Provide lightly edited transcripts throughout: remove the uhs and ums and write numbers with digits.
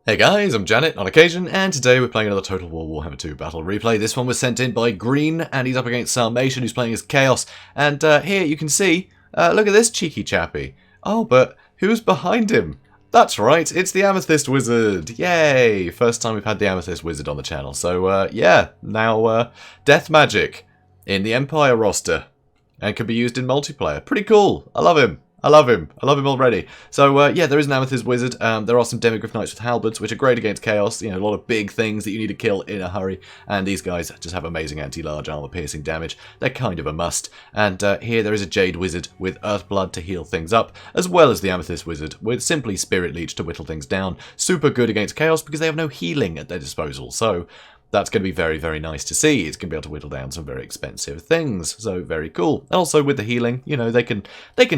Hey guys, I'm JanetOnOccasion, and today we're playing another Total War Warhammer II Battle Replay. This one was sent in by Green, and he's up against Salmation, who's playing as Chaos. And here you can see, look at this cheeky chappy. Oh, but who's behind him? That's right, it's the Amethyst Wizard! Yay! First time we've had the Amethyst Wizard on the channel. So, yeah, now Death Magic in the Empire roster, and can be used in multiplayer. Pretty cool, I love him. I love him already. So, yeah, there is an Amethyst Wizard. There are some Demigryph Knights with halberds, which are great against Chaos. You know, a lot of big things that you need to kill in a hurry. And these guys just have amazing anti-large armor-piercing damage. They're kind of a must. And here there is a Jade Wizard with Earthblood to heal things up, as well as the Amethyst Wizard with simply Spirit Leech to whittle things down. Super good against Chaos because they have no healing at their disposal. So that's going to be very, very nice to see. It's going to be able to whittle down some very expensive things. So very cool. Also with the healing, you know, they can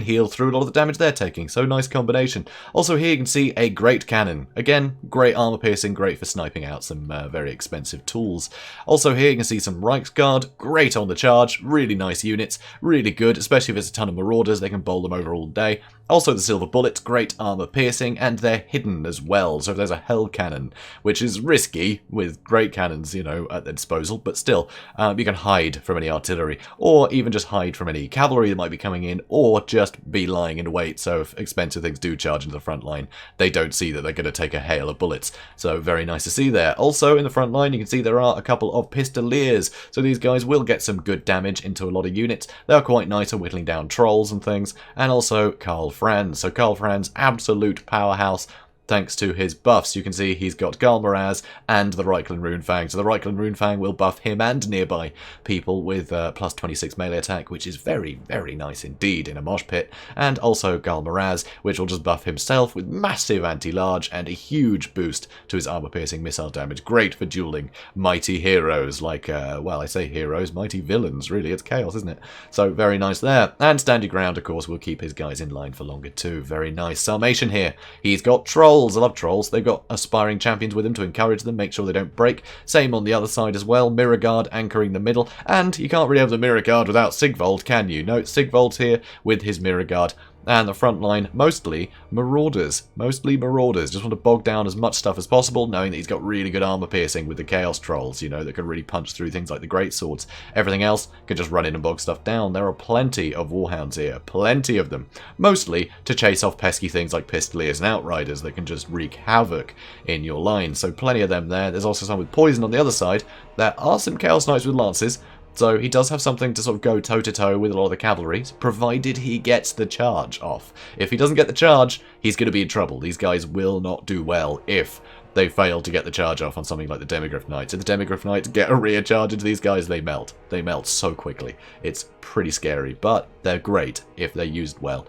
heal through a lot of the damage they're taking. So nice combination. Also here you can see a great cannon. Again, great armor piercing, great for sniping out some very expensive tools. Also here you can see some Reichsguard. Great on the charge. Really nice units. Really good, especially if there's a ton of marauders. They can bowl them over all day. Also the silver bullets, great armor piercing, and they're hidden as well. So if there's a hell cannon, which is risky with great cannons, you know, at their disposal, but still, you can hide from any artillery, or even just hide from any cavalry that might be coming in, or just be lying in wait. So if expensive things do charge into the front line, they don't see that they're going to take a hail of bullets. So very nice to see there. Also in the front line, you can see there are a couple of pistoliers. So these guys will get some good damage into a lot of units. They're quite nice at whittling down trolls and things, and also Karl Franz. So Karl Franz, absolute powerhouse. Thanks to his buffs, you can see he's got Galmaraz and the Reichland Runefang. So the Reichland Runefang will buff him and nearby people with plus 26 melee attack, which is very, very nice indeed in a mosh pit. And also Galmaraz, which will just buff himself with massive anti-large and a huge boost to his armor-piercing missile damage. Great for dueling mighty heroes like, well, I say heroes, mighty villains, really. It's Chaos, isn't it? So very nice there. And Stand Your Ground, of course, will keep his guys in line for longer too. Very nice. Salmation here. He's got Trolls. I love trolls. They've got aspiring champions with them to encourage them, make sure they don't break. Same on the other side as well. Mirror Guard anchoring the middle. And you can't really have the Mirror Guard without Sigvold, can you? No, Sigvold's here with his Mirror Guard. And the front line, mostly Marauders. Mostly Marauders. Just want to bog down as much stuff as possible, knowing that he's got really good armor piercing with the Chaos Trolls, you know, that can really punch through things like the Great Swords. Everything else can just run in and bog stuff down. There are plenty of Warhounds here. Plenty of them. Mostly to chase off pesky things like Pistoliers and Outriders that can just wreak havoc in your line. So plenty of them there. There's also some with poison on the other side. There are some Chaos Knights with Lances. So he does have something to sort of go toe-to-toe with a lot of the cavalry, provided he gets the charge off. If he doesn't get the charge, he's going to be in trouble. These guys will not do well if they fail to get the charge off on something like the Demigryph Knights. If the Demigryph Knights get a rear charge into these guys, they melt. They melt so quickly. It's pretty scary, but they're great if they're used well.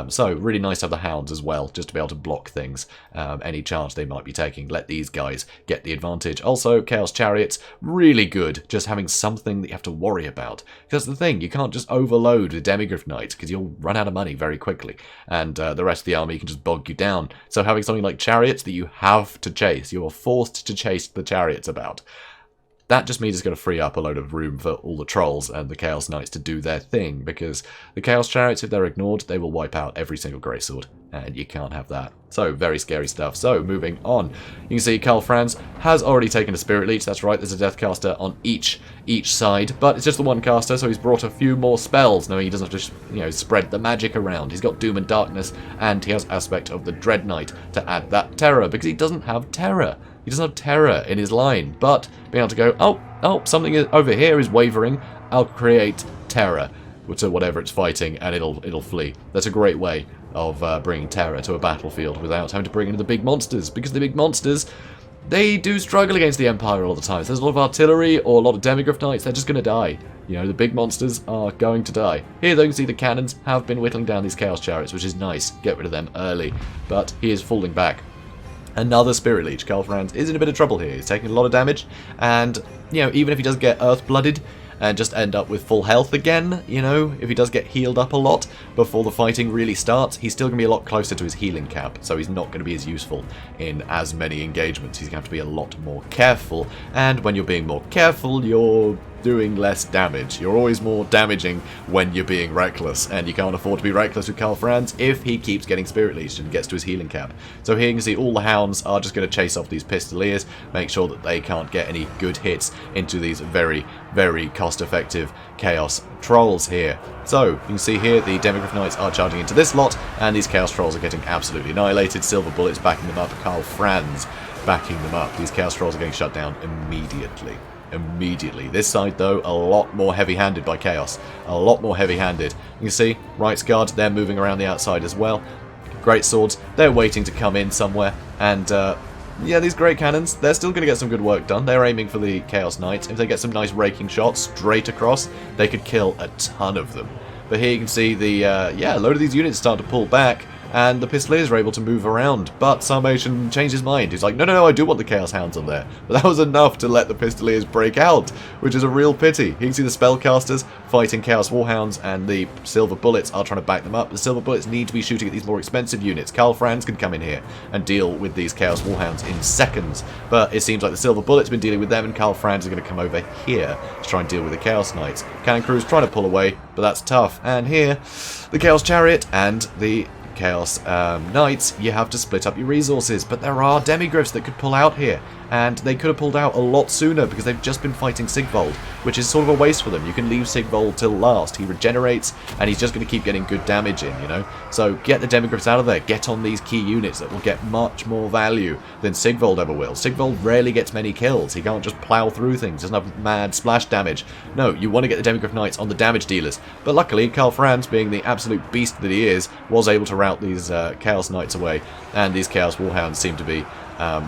So really nice to have the Hounds as well, just to be able to block things, any charge they might be taking. Let these guys get the advantage. Also, Chaos Chariots, really good, just having something that you have to worry about. Because the thing, you can't just overload the Demigryph Knights, because you'll run out of money very quickly, and the rest of the army can just bog you down. So having something like Chariots that you have to chase, you're forced to chase the Chariots about. That just means it's going to free up a load of room for all the Trolls and the Chaos Knights to do their thing, because the Chaos Chariots, if they're ignored, they will wipe out every single Greatsword, and you can't have that. So, very scary stuff. So, moving on. You can see Karl Franz has already taken a Spirit Leech. That's right, there's a Deathcaster on each side, but it's just the one caster, so he's brought a few more spells, knowing he doesn't have to, you know, spread the magic around. He's got Doom and Darkness, and he has Aspect of the Dread Knight to add that terror, because he doesn't have terror. He doesn't have terror in his line, but being able to go, oh, something over here is wavering, I'll create terror to whatever it's fighting, and it'll flee. That's a great way of bringing terror to a battlefield without having to bring in the big monsters, because the big monsters, they do struggle against the Empire all the time. If there's a lot of artillery or a lot of Demigryph Knights, they're just going to die. You know, the big monsters are going to die. Here, though, you can see the cannons have been whittling down these Chaos Chariots, which is nice. Get rid of them early, but he is falling back. Another Spirit Leech. Karl Franz is in a bit of trouble here. He's taking a lot of damage, and, you know, even if he does get Earth-blooded and just end up with full health again, you know, if he does get healed up a lot before the fighting really starts, he's still going to be a lot closer to his healing cap, so he's not going to be as useful in as many engagements. He's going to have to be a lot more careful, and when you're being more careful, you're doing less damage. You're always more damaging when you're being reckless, and you can't afford to be reckless with Karl Franz if he keeps getting Spirit Leeched and gets to his healing cap. So here you can see all the hounds are just going to chase off these Pistoliers, make sure that they can't get any good hits into these very, very cost-effective Chaos Trolls here. So, you can see here the Demigryph Knights are charging into this lot, and these Chaos Trolls are getting absolutely annihilated. Silver Bullets backing them up, Karl Franz backing them up. These Chaos Trolls are getting shut down immediately. This side, though, a lot more heavy-handed by Chaos. A lot more heavy-handed. You can see, Rights Guard, they're moving around the outside as well. Great Swords, they're waiting to come in somewhere, and yeah, these Great Cannons, they're still going to get some good work done. They're aiming for the Chaos Knights. If they get some nice raking shots straight across, they could kill a ton of them. But here you can see the, yeah, a load of these units start to pull back, and the Pistoliers are able to move around. But Sarmatian changed his mind. He's like, no, I do want the Chaos Hounds on there. But that was enough to let the Pistoliers break out, which is a real pity. You can see the Spellcasters fighting Chaos Warhounds, and the Silver Bullets are trying to back them up. The Silver Bullets need to be shooting at these more expensive units. Karl Franz can come in here and deal with these Chaos Warhounds in seconds. But it seems like the Silver Bullets have been dealing with them, and Karl Franz is going to come over here to try and deal with the Chaos Knights. Cannon Crew's trying to pull away, but that's tough. And here, the Chaos Chariot and the Chaos Knights, you have to split up your resources, but there are Demigryphs that could pull out here, and they could have pulled out a lot sooner because they've just been fighting Sigvold, which is sort of a waste for them. You can leave Sigvold till last. He regenerates, and he's just going to keep getting good damage in, you know? So get the Demigryphs out of there. Get on these key units that will get much more value than Sigvold ever will. Sigvold rarely gets many kills. He can't just plow through things. Doesn't have mad splash damage. No, you want to get the Demigryph Knights on the damage dealers. But luckily, Karl Franz, being the absolute beast that he is, was able to rout these Chaos Knights away, and these Chaos Warhounds seem to be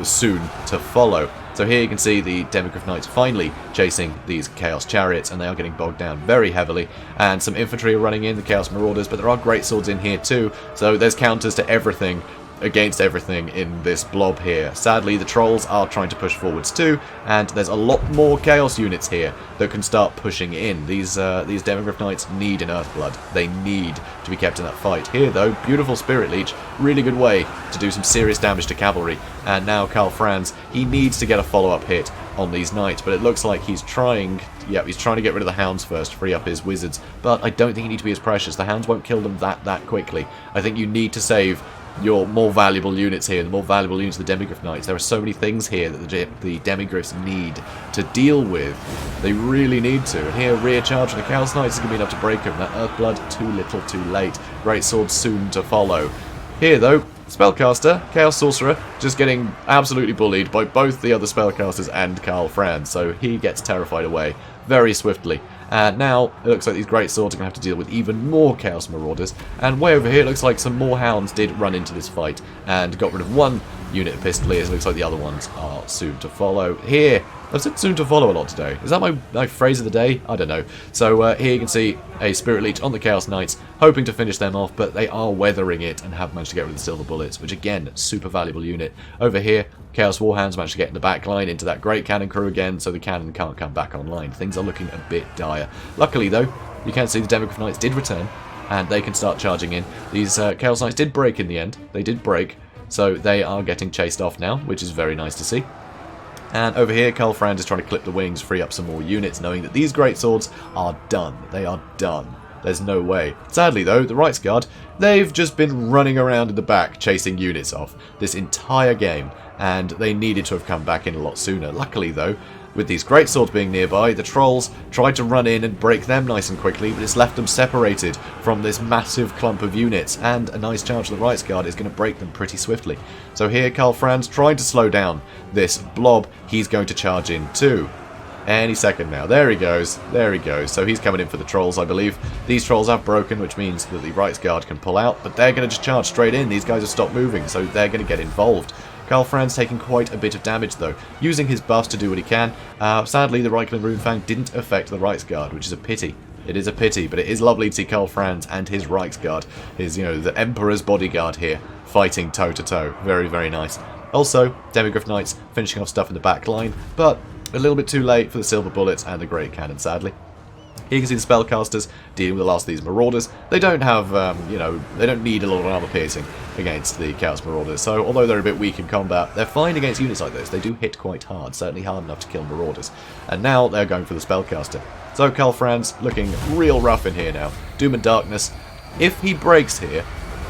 soon to follow. So here you can see the Demigryph Knights finally chasing these Chaos Chariots, and they are getting bogged down very heavily, and some infantry are running in, the Chaos Marauders, but there are Great Swords in here too, so there's counters to everything against everything in this blob here. Sadly, the Trolls are trying to push forwards too, and there's a lot more Chaos units here that can start pushing in. These Demigryph Knights need an Earthblood. They need to be kept in that fight. Here, though, beautiful Spirit Leech. Really good way to do some serious damage to cavalry. And now Karl Franz, he needs to get a follow-up hit on these Knights, but it looks like he's trying... Yep, he's trying to get rid of the Hounds first, free up his Wizards. But I don't think you need to be as precious. The Hounds won't kill them that quickly. I think you need to save your more valuable units here, the more valuable units of the Demigryph Knights. There are so many things here that the Demigryphs need to deal with. They really need to. And here, rear charge of the Chaos Knights is going to be enough to break them. That Earthblood, too little, too late. Great Sword soon to follow. Here, though, Spellcaster, Chaos Sorcerer, just getting absolutely bullied by both the other Spellcasters and Karl Franz, so he gets terrified away very swiftly. And now, it looks like these Great Swords are going to have to deal with even more Chaos Marauders. And way over here, it looks like some more Hounds did run into this fight and got rid of one unit of Pistoliers. It looks like the other ones are soon to follow. Here, I've said soon to follow a lot today. Is that my phrase of the day? I don't know. So here you can see a Spirit Leech on the Chaos Knights, hoping to finish them off, but they are weathering it and have managed to get rid of the Silver Bullets, which again, super valuable unit. Over here, Chaos Warhounds managed to get in the back line into that Great Cannon Crew again, so the cannon can't come back online. Things are looking a bit dire. Luckily, though, you can see the Demigryph Knights did return, and they can start charging in. These Chaos Knights did break in the end. They did break, so they are getting chased off now, which is very nice to see. And over here, Karl Franz is trying to clip the wings, free up some more units, knowing that these Great Swords are done. They are done. There's no way. Sadly, though, the Rights Guard, they've just been running around in the back, chasing units off this entire game, and they needed to have come back in a lot sooner. Luckily, though, with these Great Swords being nearby, the Trolls tried to run in and break them nice and quickly, but it's left them separated from this massive clump of units, and a nice charge of the Rights Guard is going to break them pretty swiftly. So here, Karl Franz trying to slow down this blob. He's going to charge in too. Any second now. There he goes. There he goes. So he's coming in for the Trolls, I believe. These Trolls have broken, which means that the Rights Guard can pull out, but they're going to just charge straight in. These guys have stopped moving, so they're going to get involved. Karl Franz taking quite a bit of damage, though, using his buffs to do what he can. Sadly, the Reikland Runefang didn't affect the Rights Guard, which is a pity. It is a pity, but it is lovely to see Karl Franz and his Reichsguard, his, the Emperor's bodyguard here, fighting toe-to-toe. Very, very nice. Also, Demigryph Knights finishing off stuff in the back line, but a little bit too late for the Silver Bullets and the Great Cannon, sadly. Here you can see the spellcasters dealing with the last of these marauders. They don't have, they don't need a lot of armor piercing against the Chaos Marauders, so although they're a bit weak in combat, they're fine against units like this. They do hit quite hard, certainly hard enough to kill marauders. And now they're going for the spellcaster. So Karl Franz looking real rough in here now. Doom and Darkness. If he breaks here,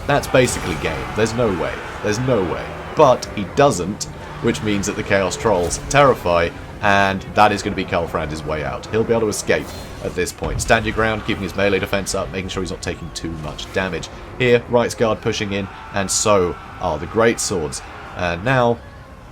that's basically game. There's no way. There's no way. But he doesn't, which means that the Chaos Trolls terrify, and that is going to be Karl Franz's way out. He'll be able to escape at this point. Stand your ground, keeping his melee defense up, making sure he's not taking too much damage. Here, Right's Guard pushing in, and so are the Great Swords. And now,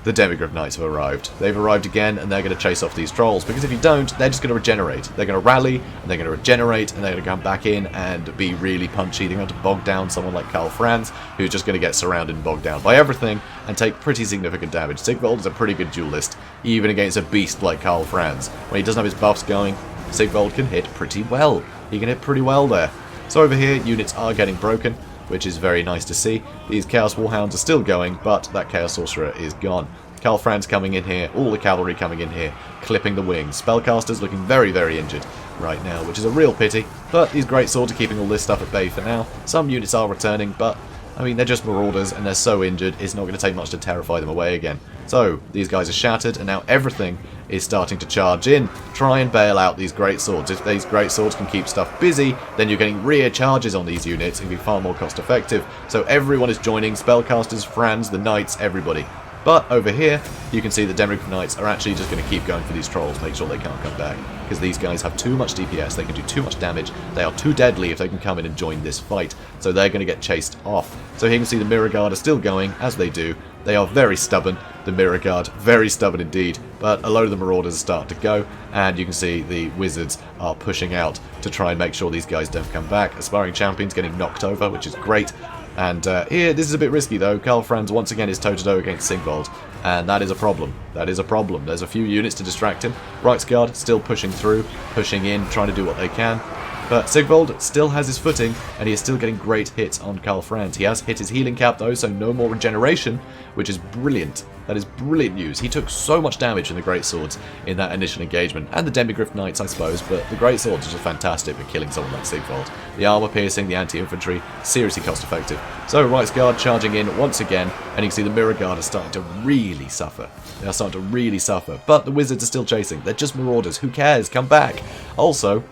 the Demigryph Knights have arrived. They've arrived again, and they're going to chase off these trolls, because if you don't, they're just going to regenerate. They're going to rally, and they're going to regenerate, and they're going to come back in and be really punchy. They're going to bog down someone like Karl Franz, who's just going to get surrounded and bogged down by everything, and take pretty significant damage. Sigvald is a pretty good duelist, even against a beast like Karl Franz. When he doesn't have his buffs going, Sigvald can hit pretty well. He can hit pretty well there. So over here, units are getting broken, which is very nice to see. These Chaos Warhounds are still going, but that Chaos Sorcerer is gone. Karl Franz coming in here, all the cavalry coming in here, clipping the wings. Spellcasters looking very, very injured right now, which is a real pity, but these Great Swords are keeping all this stuff at bay for now. Some units are returning, but, I mean, they're just marauders, and they're so injured, it's not going to take much to terrify them away again. So, these guys are shattered, and now everything is starting to charge in, try and bail out these Great Swords. If these Great Swords can keep stuff busy, then you're getting rear charges on these units, and can be far more cost effective. So everyone is joining, Spellcasters, Franz, the Knights, everybody. But over here, you can see the Demigryph Knights are actually just going to keep going for these trolls, make sure they can't come back. Because these guys have too much DPS, they can do too much damage, they are too deadly if they can come in and join this fight. So they're going to get chased off. So here you can see the Mirror Guard are still going, as they do. They are very stubborn, the Mirror Guard, very stubborn indeed. But a load of the Marauders are starting to go, and you can see the Wizards are pushing out to try and make sure these guys don't come back. Aspiring Champions getting knocked over, which is great. And here, this is a bit risky though. Karl Franz once again is toe-to-toe against Sigvald, and that is a problem. That is a problem. There's a few units to distract him. Right's Guard still pushing through, pushing in, trying to do what they can. But Sigvald still has his footing, and he is still getting great hits on Karl Franz. He has hit his healing cap though, so no more regeneration, which is brilliant. That is brilliant news. He took so much damage from the Great Swords in that initial engagement, and the Demigryph Knights, I suppose, but the Great Swords are just fantastic at killing someone like Sigvald. The armor piercing, the anti-infantry, seriously cost effective. So Right's Guard charging in once again, and you can see the Mirror Guard are starting to really suffer. They are starting to really suffer, but the Wizards are still chasing. They're just marauders. Who cares? Come back. Also,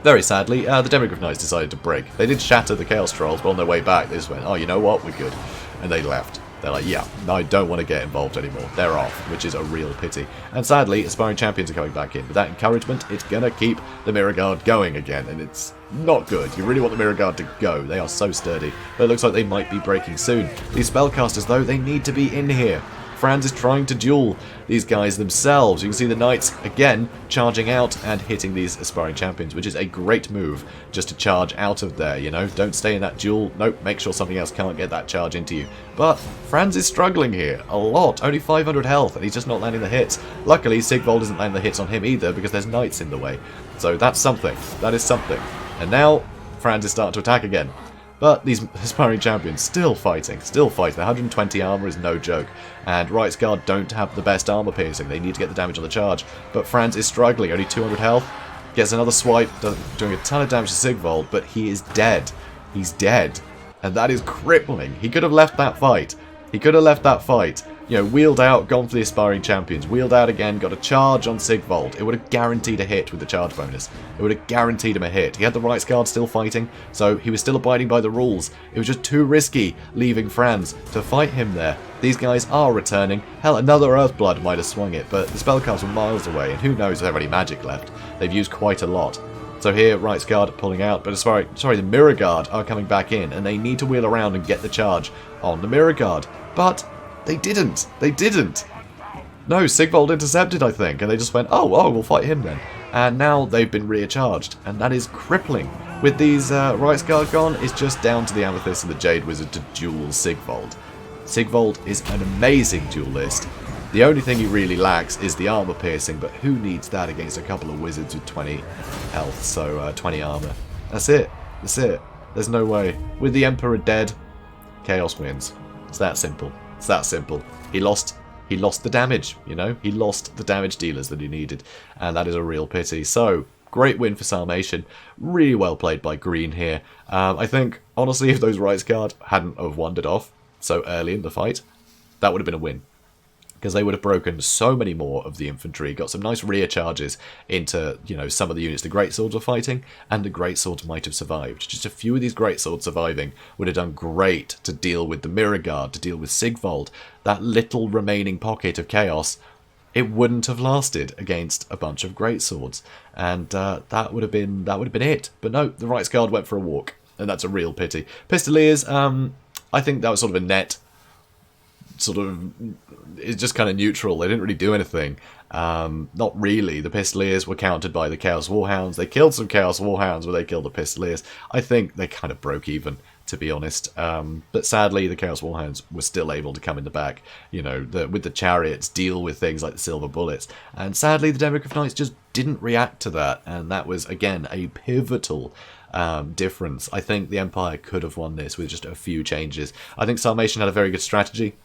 very sadly, the Demigryph Knights decided to break. They did shatter the Chaos Trolls, but on their way back, they just went, oh, you know what? We're good. And they left. They're like, yeah, I don't want to get involved anymore. They're off, which is a real pity. And sadly, Aspiring Champions are coming back in. With that encouragement, it's going to keep the Mirror Guard going again, and it's not good. You really want the Mirror Guard to go. They are so sturdy. But it looks like they might be breaking soon. These Spellcasters, though, they need to be in here. Franz is trying to duel these guys themselves. You can see the Knights, again, charging out and hitting these Aspiring Champions, which is a great move, just to charge out of there, you know? Don't stay in that duel. Nope, make sure something else can't get that charge into you. But Franz is struggling here, a lot. Only 500 health, and he's just not landing the hits. Luckily, Sigvald isn't landing the hits on him either, because there's Knights in the way. So that's something. That is something. And now, Franz is starting to attack again. But these Aspiring Champions still fighting. 120 armor is no joke. And Right's Guard don't have the best armor piercing. They need to get the damage on the charge. But Franz is struggling. Only 200 health. Gets another swipe, doing a ton of damage to Sigvald, but he is dead. He's dead. And that is crippling. He could have left that fight. He could have left that fight. You know, wheeled out, gone for the Aspiring Champions, wheeled out again, got a charge on Sigvald. It would have guaranteed a hit with the charge bonus. It would have guaranteed him a hit. He had the Right's Guard still fighting, so he was still abiding by the rules. It was just too risky leaving Franz to fight him there. These guys are returning. Hell, another Earthblood might have swung it, but the spellcasts were miles away, and who knows if they have any magic left. They've used quite a lot. So here, Right's Guard pulling out, but the Mirror Guard are coming back in, and they need to wheel around and get the charge on the Mirror Guard. But they didn't. They didn't. No, Sigvald intercepted, I think, and they just went, oh, we'll fight him then. And now they've been recharged, and that is crippling. With these Right's Guard gone, it's just down to the Amethyst and the Jade Wizard to duel Sigvald. Sigvald is an amazing duelist. The only thing he really lacks is the armor piercing, but who needs that against a couple of wizards with 20 health, so 20 armor. That's it. That's it. There's no way. With the Emperor dead, Chaos wins. It's that simple. It's that simple. He lost the damage, you know? He lost the damage dealers that he needed, and that is a real pity. So, great win for Sarmation. Really well played by Green here. I think, honestly, if those Rights Guard hadn't have wandered off so early in the fight, that would have been a win. Because they would have broken so many more of the infantry, got some nice rear charges into, you know, some of the units the Greatswords were fighting, and the Greatswords might have survived. Just a few of these Greatswords surviving would have done great to deal with the Mirror Guard, to deal with Sigvald. That little remaining pocket of chaos, it wouldn't have lasted against a bunch of Greatswords, and that would have been it. But no, the Rights Guard went for a walk, and that's a real pity. Pistoliers, I think that was sort of a net. Sort of, it's just kind of neutral. They didn't really do anything. Not really. The Pistoliers were countered by the Chaos Warhounds. They killed some Chaos Warhounds, but they killed the Pistoliers. I think they kind of broke even, to be honest. But sadly, the Chaos Warhounds were still able to come in the back, you know, with the chariots, deal with things like the Silver Bullets. And sadly, the Democratic Knights just didn't react to that. And that was, again, a pivotal difference. I think the Empire could have won this with just a few changes. I think Sarmation had a very good strategy.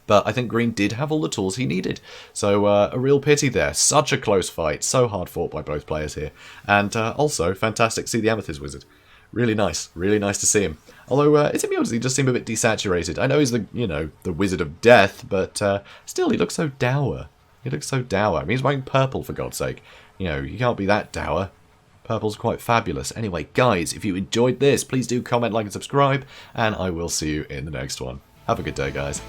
But I think Green did have all the tools he needed. So a real pity there. Such a close fight. So hard fought by both players here. And also, fantastic to see the Amethyst Wizard. Really nice. Really nice to see him. Although, to be honest, he just seemed a bit desaturated. I know he's the, you know, the Wizard of Death, but still, he looks so dour. He looks so dour. I mean, he's wearing purple, for God's sake. You know, you can't be that dour. Purple's quite fabulous. Anyway, guys, if you enjoyed this, please do comment, like, and subscribe. And I will see you in the next one. Have a good day, guys.